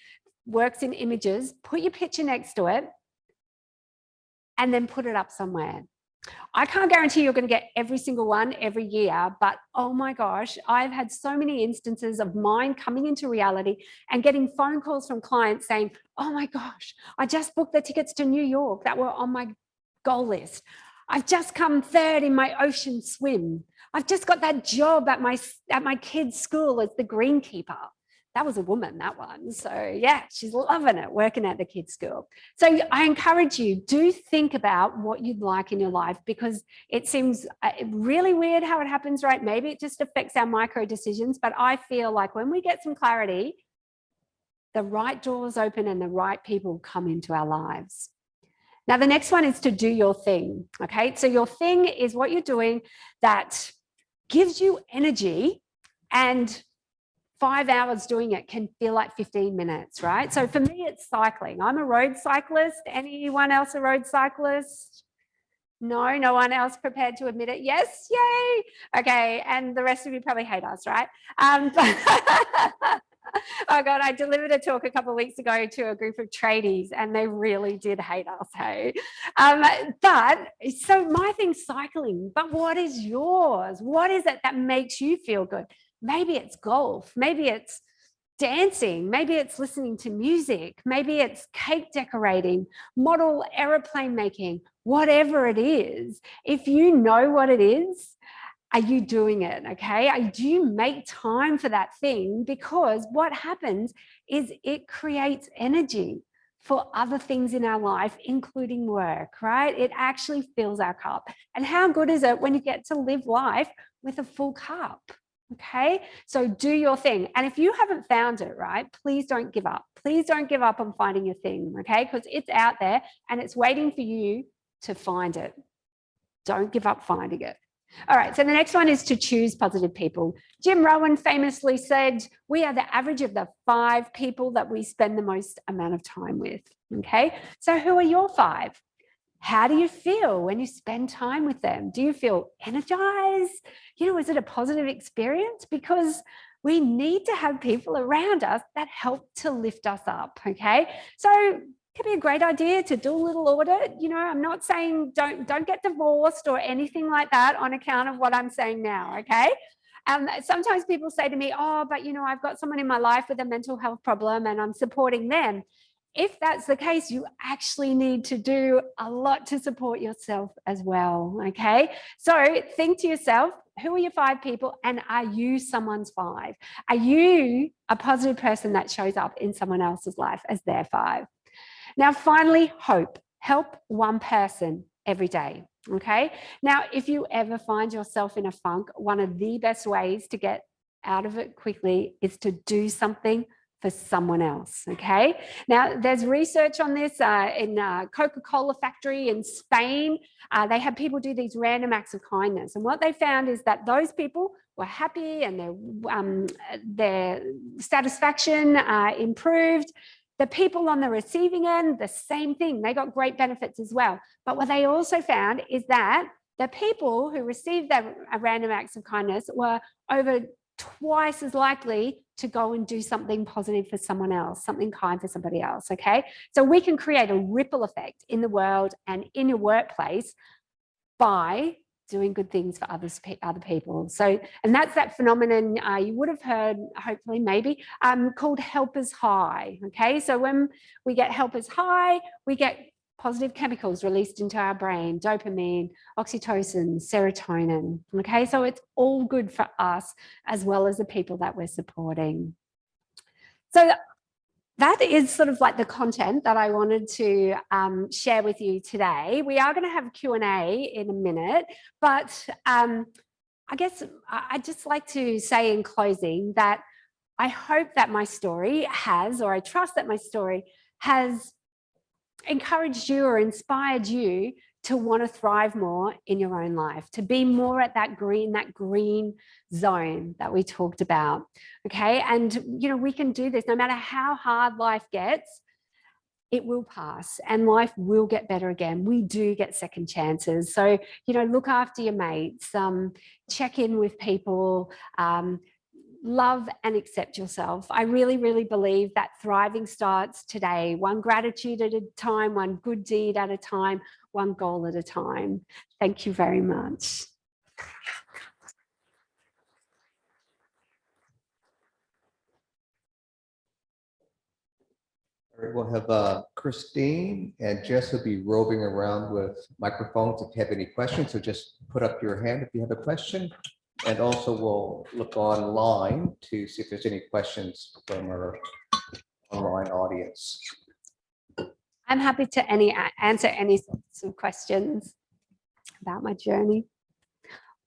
works in images. Put your picture next to it and then put it up somewhere. I can't guarantee you're going to get every single one every year, but oh my gosh, I've had so many instances of mine coming into reality and getting phone calls from clients saying, oh my gosh, I just booked the tickets to New York that were on my goal list. I've just come 3rd in my ocean swim. I've just got that job at my kids' school as the greenkeeper. That was a woman, that one. So yeah, she's loving it, working at the kids' school. So I encourage you, do think about what you'd like in your life, because it seems really weird how it happens, right? Maybe it just affects our micro decisions, but I feel like when we get some clarity, the right doors open and the right people come into our lives. Now, the next one is to do your thing, okay? So your thing is what you're doing that gives you energy, and 5 hours doing it can feel like 15 minutes, right? So for me, it's cycling. I'm a road cyclist. Anyone else a road cyclist? No, no one else prepared to admit it. Yes, yay. Okay, and the rest of you probably hate us, right? Oh God, I delivered a talk a couple of weeks ago to a group of tradies and they really did hate us, hey? But so my thing's cycling, but what is yours? What is it that makes you feel good? Maybe it's golf, maybe it's dancing, maybe it's listening to music, maybe it's cake decorating, model aeroplane making, whatever it is. If you know what it is, are you doing it? Okay. Do you make time for that thing? Because what happens is it creates energy for other things in our life, including work, right? It actually fills our cup. And how good is it when you get to live life with a full cup? Okay, so do your thing. And if you haven't found it, right, please don't give up. Please don't give up on finding your thing, okay? Because it's out there and it's waiting for you to find it. Don't give up finding it. All right, so the next one is to choose positive people. Jim Rohn famously said, we are the average of the 5 people that we spend the most amount of time with, okay? So who are your 5? How do you feel when you spend time with them? Do you feel energized? You know, is it a positive experience? Because we need to have people around us that help to lift us up, okay? So it could be a great idea to do a little audit. You know, I'm not saying don't get divorced or anything like that on account of what I'm saying now, okay? Sometimes people say to me, oh, but you know, I've got someone in my life with a mental health problem and I'm supporting them. If that's the case, you actually need to do a lot to support yourself as well, okay? So think to yourself, who are your 5 people and are you someone's 5? Are you a positive person that shows up in someone else's life as their 5? Now, finally, hope. Help one person every day, okay? Now, if you ever find yourself in a funk, one of the best ways to get out of it quickly is to do something for someone else, okay? Now, there's research on this in Coca-Cola factory in Spain. They had people do these random acts of kindness. And what they found is that those people were happy and their satisfaction improved. The people on the receiving end, the same thing. They got great benefits as well. But what they also found is that the people who received their random acts of kindness were over twice as likely to go and do something positive for someone else, something kind for somebody else, okay? So we can create a ripple effect in the world and in your workplace by doing good things for other people. So, and that's that phenomenon you would have heard, hopefully, maybe, called helpers high, okay? So when we get helpers high, we get positive chemicals released into our brain, dopamine, oxytocin, serotonin, okay? So it's all good for us as well as the people that we're supporting. So that is sort of like the content that I wanted to share with you today. We are going to have Q&A in a minute, but I guess I'd just like to say in closing that I hope that my story has, or I trust that my story has encouraged you or inspired you to want to thrive more in your own life, to be more at that green zone that we talked about. Okay. And, you know, we can do this no matter how hard life gets. It will pass and life will get better again. We do get second chances. So, you know, look after your mates, check in with people, love and accept yourself. I really, really believe that thriving starts today, one gratitude at a time, one good deed at a time, one goal at a time. Thank you very much. All right, we'll have Christine and Jess will be roving around with microphones if you have any questions. So just put up your hand if you have a question. And also we'll look online to see if there's any questions from our online audience. I'm happy to answer any sorts of questions about my journey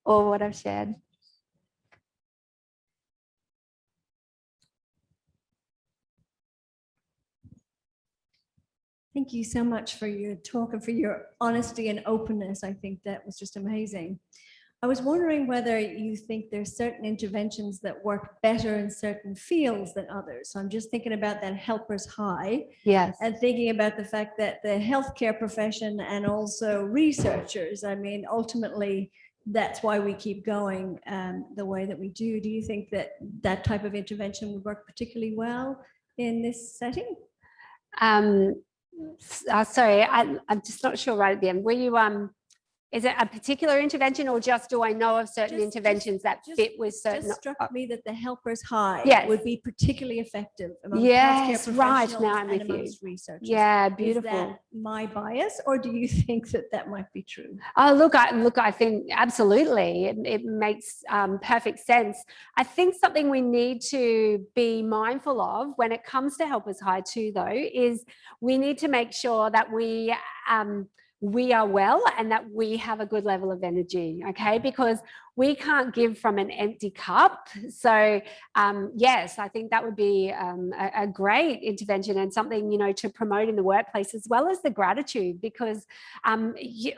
or what I've shared. Thank you so much for your talk and for your honesty and openness. I think that was just amazing. I was wondering whether you think there's certain interventions that work better in certain fields than others. So I'm just thinking about that helper's high. Yes. And thinking about the fact that the healthcare profession and also researchers, I mean, ultimately, that's why we keep going the way that we do. Do you think that that type of intervention would work particularly well in this setting? Sorry, I'm just not sure right at the end. Were you, is it a particular intervention or just do I know of certain interventions that fit with certain? Just struck me that the helper's high Yes. would be particularly effective among Yes, healthcare right. professionals Now I'm and with you. amongst researchers. Yeah, Is beautiful. that my bias, or do you think that that might be true? Oh, look, I think absolutely. It makes perfect sense. I think something we need to be mindful of when it comes to helpers high too, though, is we need to make sure that we are well and that we have a good level of energy, okay? Because we can't give from an empty cup. So yes, I think that would be a great intervention and something, you know, to promote in the workplace, as well as the gratitude, because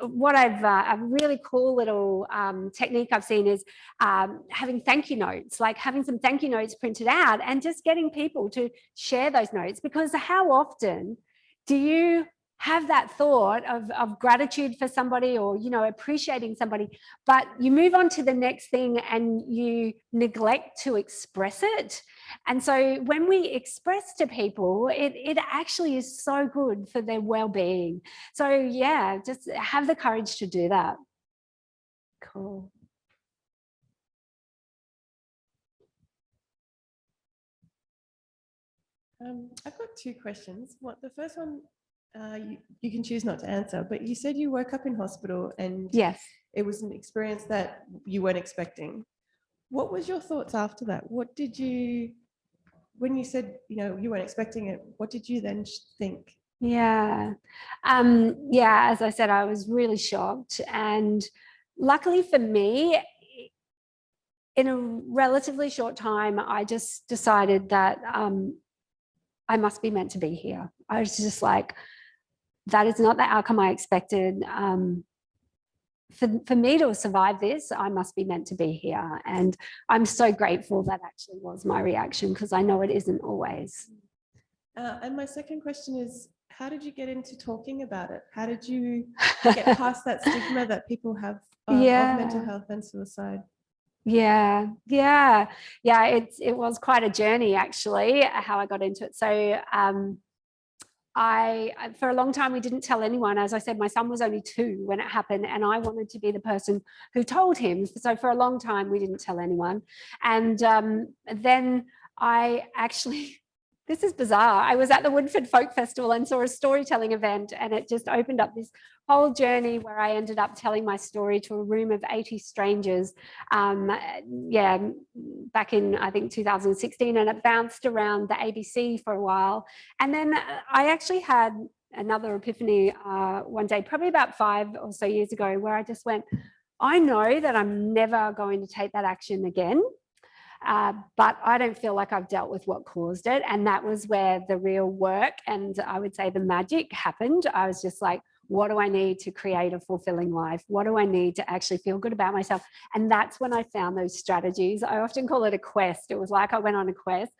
what a really cool little technique I've seen is having thank you notes, like having some thank you notes printed out and just getting people to share those notes, because how often do you have that thought of gratitude for somebody, or, you know, appreciating somebody, but you move on to the next thing and you neglect to express it. And so when we express to people, it actually is so good for their well-being. So yeah, just have the courage to do that. Cool. I've got two questions. The first one, you can choose not to answer, but you said you woke up in hospital and Yes, it was an experience that you weren't expecting. What was your thoughts after that? What did you, when you said, you know, you weren't expecting it, what did you then think? yeah. Yeah, as I said, I was really shocked, and luckily for me, in a relatively short time, I just decided that I must be meant to be here. I was just like, that is not the outcome I expected. For me to survive this, I must be meant to be here. And I'm so grateful that actually was my reaction, because I know it isn't always. And my second question is, how did you get into talking about it? How did you get past that stigma that people have of mental health and suicide? Yeah. It was quite a journey, actually, how I got into it. So I for a long time, we didn't tell anyone. As I said, my son was only 2 when it happened, and I wanted to be the person who told him. So for a long time, we didn't tell anyone. And then I actually, this is bizarre, I was at the Woodford Folk Festival and saw a storytelling event, and it just opened up this whole journey where I ended up telling my story to a room of 80 strangers, back in, I think, 2016, and it bounced around the ABC for a while. And then I actually had another epiphany one day, probably about 5 or so years ago, where I just went, I know that I'm never going to take that action again. But I don't feel like I've dealt with what caused it. And that was where the real work and I would say the magic happened. I was just like, what do I need to create a fulfilling life? What do I need to actually feel good about myself? And that's when I found those strategies. I often call it a quest. It was like I went on a quest.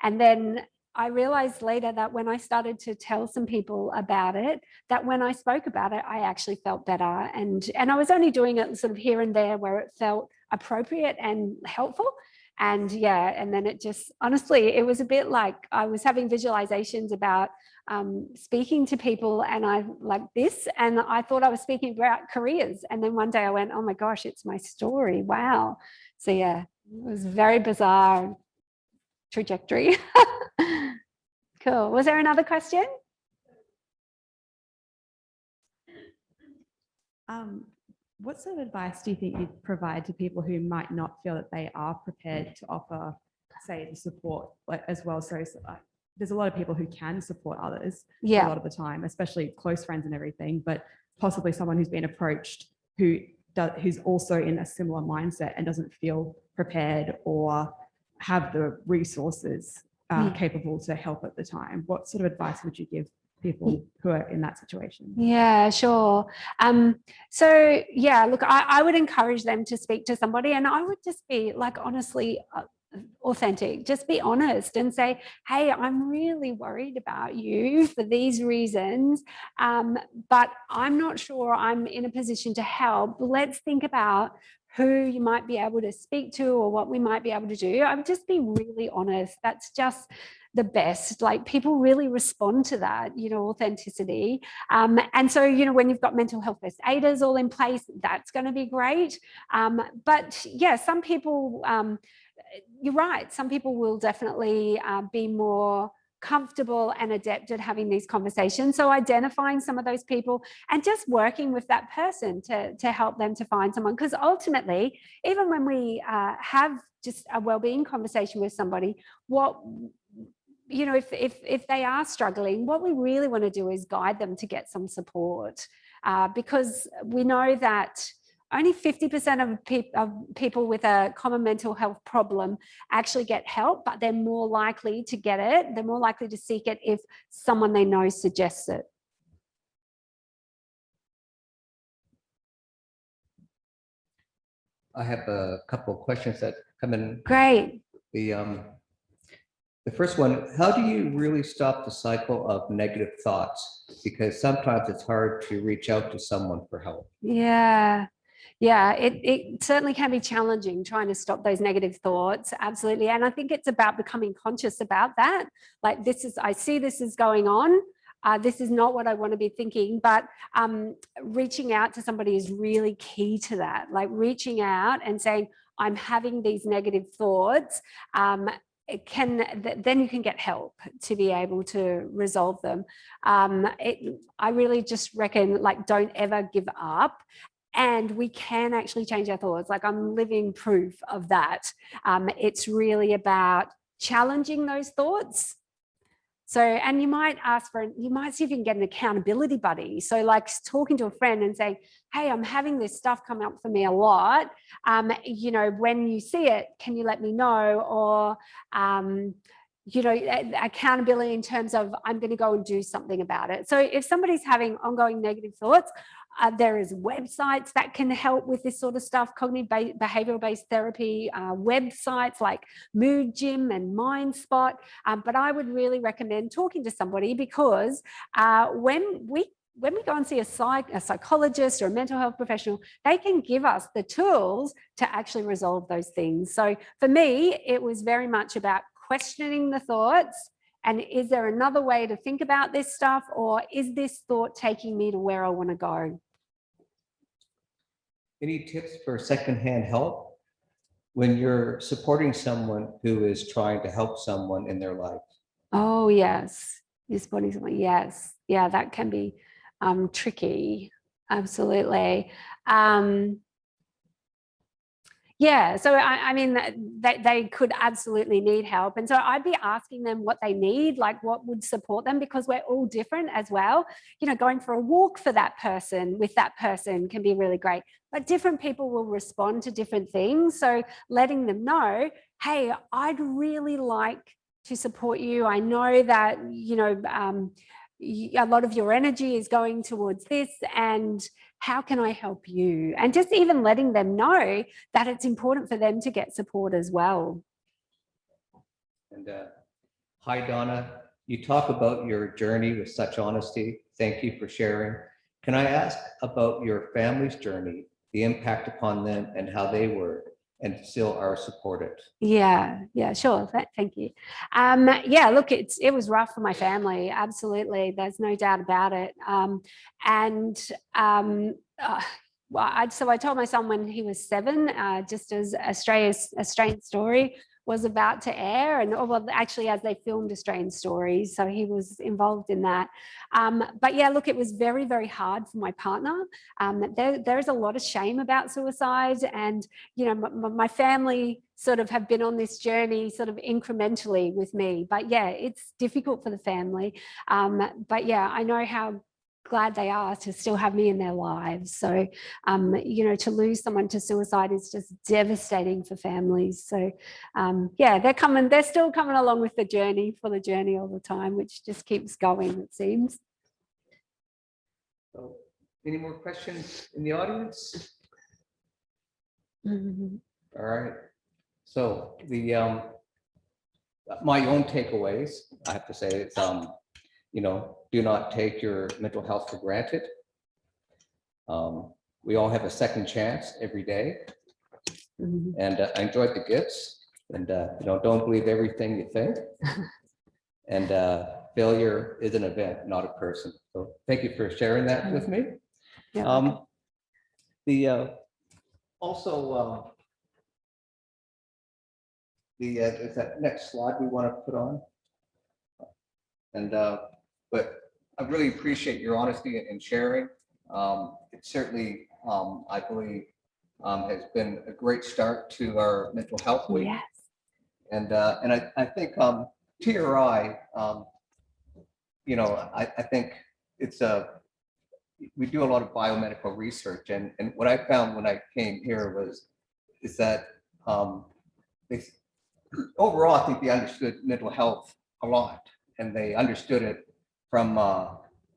And then I realized later that when I started to tell some people about it, that when I spoke about it, I actually felt better. And I was only doing it sort of here and there where it felt appropriate and helpful. And yeah, and then it just, honestly, it was a bit like I was having visualizations about speaking to people, and I like this, and I thought I was speaking about careers. And then one day I went, oh my gosh, it's my story. Wow. So yeah, it was a very bizarre trajectory. Cool. Was there another question? What sort of advice do you think you'd provide to people who might not feel that they are prepared to offer, say, the support as well? So there's a lot of people who can support others a lot of the time, especially close friends and everything, but possibly someone who's been approached who's also in a similar mindset and doesn't feel prepared or have the resources capable to help at the time. What sort of advice would you give people who are in that situation? Yeah, sure. So yeah, look, I would encourage them to speak to somebody, and I would just be like, honestly, authentic. Just be honest and say, hey, I'm really worried about you for these reasons, but I'm not sure I'm in a position to help. Let's think about who you might be able to speak to or what we might be able to do. I would just be really honest. That's just the best. Like, people really respond to that, you know, authenticity. And so, you know, when you've got mental health first aiders all in place, that's going to be great. But yeah, some people, you're right. Some people will definitely be more comfortable and adept at having these conversations. So identifying some of those people and just working with that person to help them to find someone. Because ultimately, even when we have just a wellbeing conversation with somebody, what, you know, if they are struggling, what we really want to do is guide them to get some support, because we know that only 50% of people with a common mental health problem actually get help, but they're more likely to get it. They're more likely to seek it if someone they know suggests it. I have a couple of questions that come in. Great. The first one, how do you really stop the cycle of negative thoughts? Because sometimes it's hard to reach out to someone for help. Yeah. Yeah, it certainly can be challenging trying to stop those negative thoughts. Absolutely. And I think it's about becoming conscious about that. Like, I see this is going on. This is not what I want to be thinking, but reaching out to somebody is really key to that. Like, reaching out and saying, I'm having these negative thoughts. Then you can get help to be able to resolve them. I really just reckon, like, don't ever give up. And we can actually change our thoughts. Like, I'm living proof of that. It's really about challenging those thoughts. So, and you might see if you can get an accountability buddy. So, like, talking to a friend and saying, hey, I'm having this stuff come up for me a lot. You know, when you see it, can you let me know? Or, you know, accountability in terms of, I'm going to go and do something about it. So if somebody's having ongoing negative thoughts, there is websites that can help with this sort of stuff, cognitive behavioral-based therapy, websites like Mood Gym and MindSpot. But I would really recommend talking to somebody, because when we go and see a psychologist or a mental health professional, they can give us the tools to actually resolve those things. So for me, it was very much about questioning the thoughts. And is there another way to think about this stuff? Or is this thought taking me to where I want to go? Any tips for secondhand help when you're supporting someone who is trying to help someone in their life? Oh, yes. You're supporting someone. Yes. Yeah, that can be tricky. Absolutely. Yeah, so I mean, they could absolutely need help. And so I'd be asking them what they need, like what would support them, because we're all different as well. You know, going for a walk for that person with that person can be really great, but different people will respond to different things. So letting them know, hey, I'd really like to support you. I know that, you know, a lot of your energy is going towards this, and how can I help you? And just even letting them know that it's important for them to get support as well. And hi, Donna. You talk about your journey with such honesty. Thank you for sharing. Can I ask about your family's journey, the impact upon them, and how they were and still are supported? Yeah, sure. Thank you. Yeah, look, it was rough for my family. Absolutely. There's no doubt about it. So I told my son when he was 7, just as Australian Story was about to air, and well, actually, as they filmed Australian Stories, so he was involved in that. But yeah, look, it was very, very hard for my partner. There's a lot of shame about suicide, and my family sort of have been on this journey sort of incrementally with me. But yeah, it's difficult for the family. But yeah, I know how glad they are to still have me in their lives. So, to lose someone to suicide is just devastating for families. So, yeah, they're still coming along with the journey all the time, which just keeps going, it seems. So, any more questions in the audience? All right. So my own takeaways, I have to say, is do not take your mental health for granted. We all have a second chance every day. And I enjoyed the gifts, and don't believe everything you think. And failure is an event, not a person. So thank you for sharing that with me. Yeah. Is that next slide we want to put on? And but I really appreciate your honesty and sharing. It certainly, I believe, has been a great start to our mental health week. Yes. And I think TRI, I think it's we do a lot of biomedical research, and what I found when I came here is that overall, I think they understood mental health a lot, and they understood it from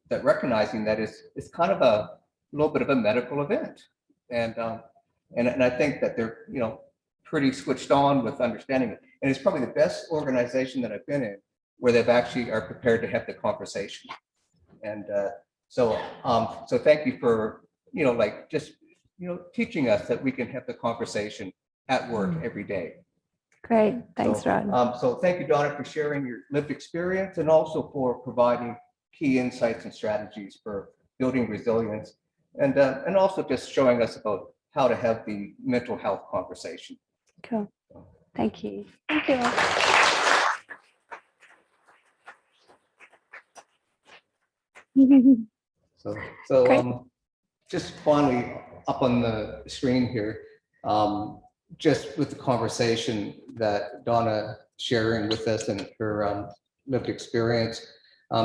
that recognizing that it's kind of a little bit of a medical event, and I think that they're pretty switched on with understanding it, and it's probably the best organization that I've been in where they've actually are prepared to have the conversation, and so thank you for teaching us that we can have the conversation at work every day. Great. Thanks, Rod. So thank you, Donna, for sharing your lived experience and also for providing key insights and strategies for building resilience, and also just showing us about how to have the mental health conversation. Cool. Thank you. Thank you all. So just finally up on the screen here, just with the conversation that Donna sharing with us and her lived experience,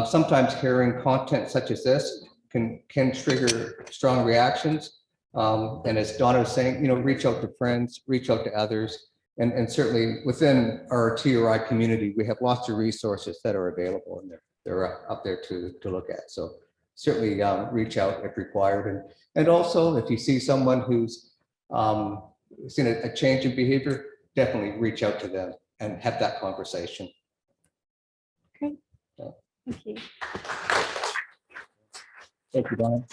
sometimes hearing content such as this can trigger strong reactions. And as Donna was saying, reach out to friends, reach out to others, and certainly within our TRI community, we have lots of resources that are available, and they're up there to look at. So certainly reach out if required, and also if you see someone who's seen a change in behavior, definitely reach out to them and have that conversation. Great. Thank you. Thank you, Donna.